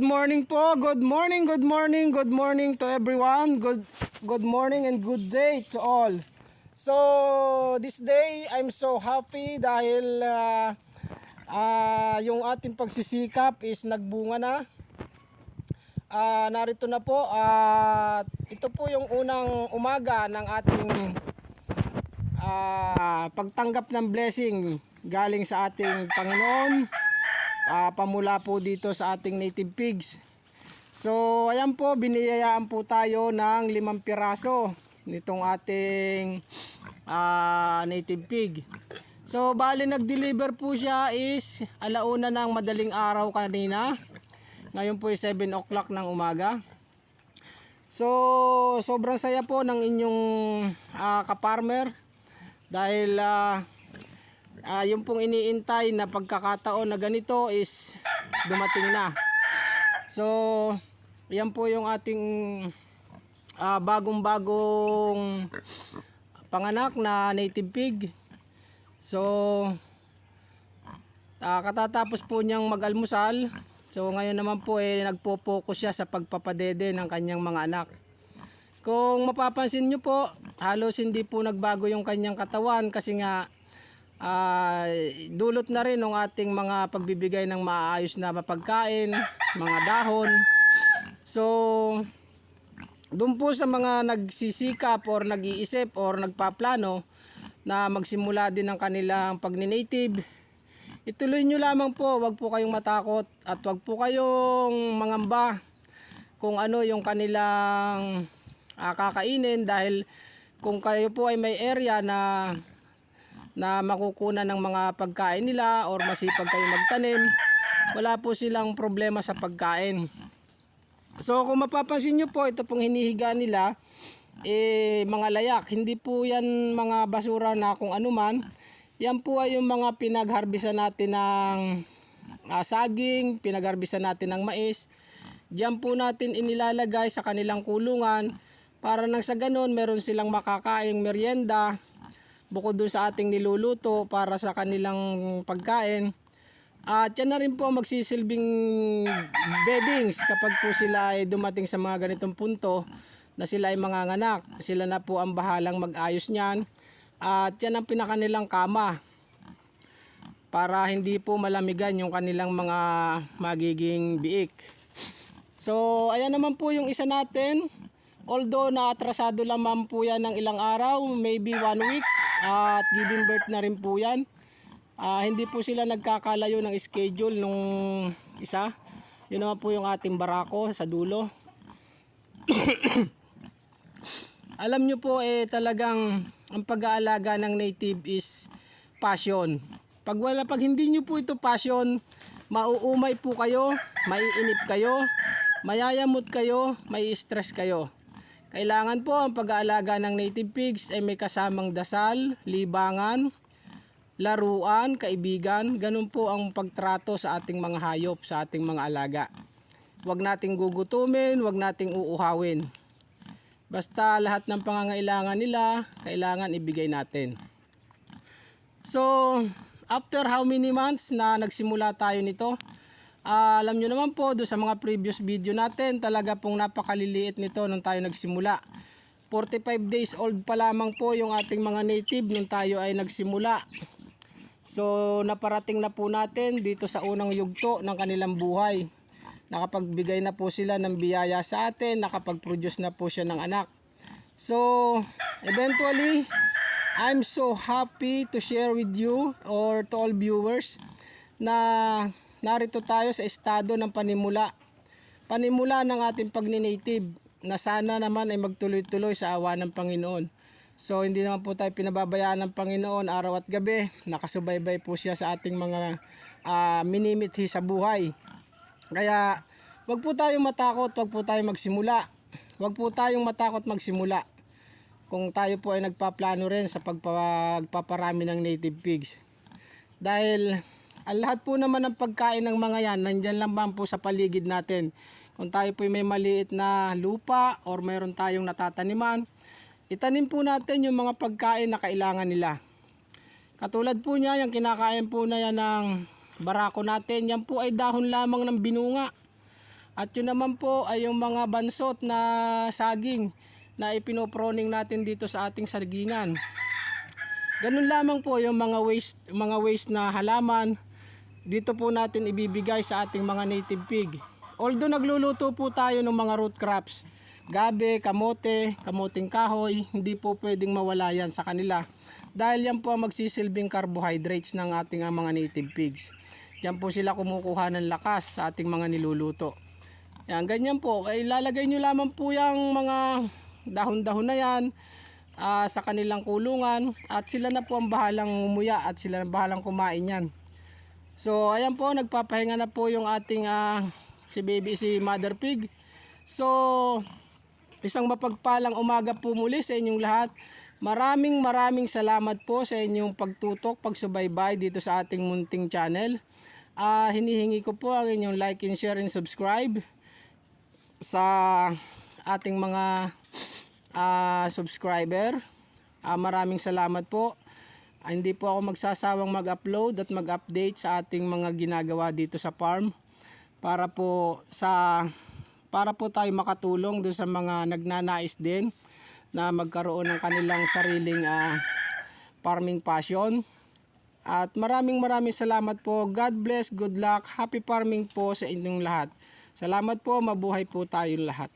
morning po. Good morning, good morning, good morning to everyone. Good morning and good day to all. So, this day I'm so happy dahil yung ating pagsisikap is nagbunga na. Narito na po at ito po yung unang umaga ng ating pagtanggap ng blessing galing sa ating Panginoon. Pamula po dito sa ating native pigs. So ayan po, biniyayaan po tayo ng 5 piraso nitong ating native pig. So bali nag-deliver po siya is alauna ng madaling araw kanina. Ngayon po ay 7 o'clock ng umaga. So sobrang saya po ng inyong kaparmer dahil yung pong iniintay na pagkakataon na ganito is dumating na. So yan po yung ating bagong panganak na native pig. So katatapos po niyang mag-almusal. So ngayon naman po nagpo-focus siya sa pagpapadede ng kanyang mga anak. Kung mapapansin nyo po, halos hindi po nagbago yung kanyang katawan kasi nga dulot na rin ng ating mga pagbibigay ng maayos na mapagkain, mga dahon. So doon po sa mga nagsisikap or nag-iisip or nagpaplano na magsimula din ng kanilang pagni-native, ituloy nyo lamang po, wag po kayong matakot at wag po kayong mangamba kung ano yung kanilang kakainin, dahil kung kayo po ay may area na makukunan ng mga pagkain nila or masipag kayo magtanim, wala po silang problema sa pagkain. So kung mapapansin nyo po, ito pong hinihiga nila mga layak, hindi po yan mga basura na kung ano man. Yan po ay yung mga pinagharbisan natin ng saging, pinagharbisan natin ng mais. Diyan po natin inilalagay sa kanilang kulungan para nang sa ganon meron silang makakaing merienda bukod dun sa ating niluluto para sa kanilang pagkain. At yan na rin po magsisilbing beddings kapag po sila ay dumating sa mga ganitong punto na sila ay manganganak. Sila na po ang bahalang mag-ayos niyan. At yan ang pinakanilang kama para hindi po malamigan yung kanilang mga magiging biik. So ayan naman po yung isa natin. Although naatrasado lamang po yan ng ilang araw, maybe 1 week, at giving birth na rin po yan. Hindi po sila nagkakalayo ng schedule nung isa. Yun naman po yung ating barako sa dulo. Alam nyo po talagang ang pag-aalaga ng native is passion. Pag hindi nyo po ito passion, mauumay po kayo, maiinip kayo, mayayamot kayo, may stress kayo. Kailangan po ang pag-aalaga ng native pigs ay may kasamang dasal, libangan, laruan, kaibigan. Ganun po ang pagtrato sa ating mga hayop, sa ating mga alaga. Huwag nating gugutumin, huwag nating uuhawin. Basta lahat ng pangangailangan nila, kailangan ibigay natin. So, after how many months na nagsimula tayo nito? Alam nyo naman po, doon sa mga previous video natin, talaga pong napakaliliit nito nung tayo nagsimula. 45 days old pa lamang po yung ating mga native nung tayo ay nagsimula. So naparating na po natin dito sa unang yugto ng kanilang buhay. Nakapagbigay na po sila ng biyaya sa atin, nakapag-produce na po siya ng anak. So eventually, I'm so happy to share with you or to all viewers na narito tayo sa estado ng panimula ng ating pagni-native na sana naman ay magtuloy-tuloy sa awa ng Panginoon. So hindi naman po tayo pinababayaan ng Panginoon araw at gabi. Nakasubaybay po siya sa ating mga minimithi sa buhay. Kaya wag po tayong matakot, wag po tayong magsimula. Wag po tayong matakot magsimula kung tayo po ay nagpaplano rin sa pagpaparami ng native pigs. Dahil ang lahat po naman ng pagkain ng mga yan, nandyan lang po sa paligid natin. Kung tayo po may maliit na lupa or mayroon tayong natataniman, itanim po natin yung mga pagkain na kailangan nila. Katulad po niya, yung kinakain po na yan ng barako natin, yan po ay dahon lamang ng binunga. At yun naman po ay yung mga bansot na saging na ipinoproning natin dito sa ating sagingan. Ganun lamang po yung mga waste na halaman dito po natin ibibigay sa ating mga native pig. Although nagluluto po tayo ng mga root crops, gabi, kamote, kamuting kahoy, hindi po pwedeng mawala yan sa kanila. Dahil yan po ang magsisilbing carbohydrates ng ating mga native pigs. Diyan po sila kumukuha ng lakas sa ating mga niluluto. Yan, ganyan po. Ay lalagay nyo lamang po yung mga dahon-dahon na yan sa kanilang kulungan at sila na po ang bahalang umuya at sila na bahalang kumain yan. So ayan po, nagpapahinga na po yung ating si mother pig. So isang mapagpalang umaga po muli sa inyong lahat. Maraming salamat po sa inyong pagtutok, pagsubaybay dito sa ating munting channel. Hinihingi ko po ang inyong like and share and subscribe sa ating mga subscriber. Maraming salamat po. Hindi po ako magsasawang mag-upload at mag-update sa ating mga ginagawa dito sa farm para po tayo makatulong doon sa mga nagnanais din na magkaroon ng kanilang sariling farming passion. At maraming salamat po. God bless, good luck, happy farming po sa inyong lahat. Salamat po, mabuhay po tayong lahat.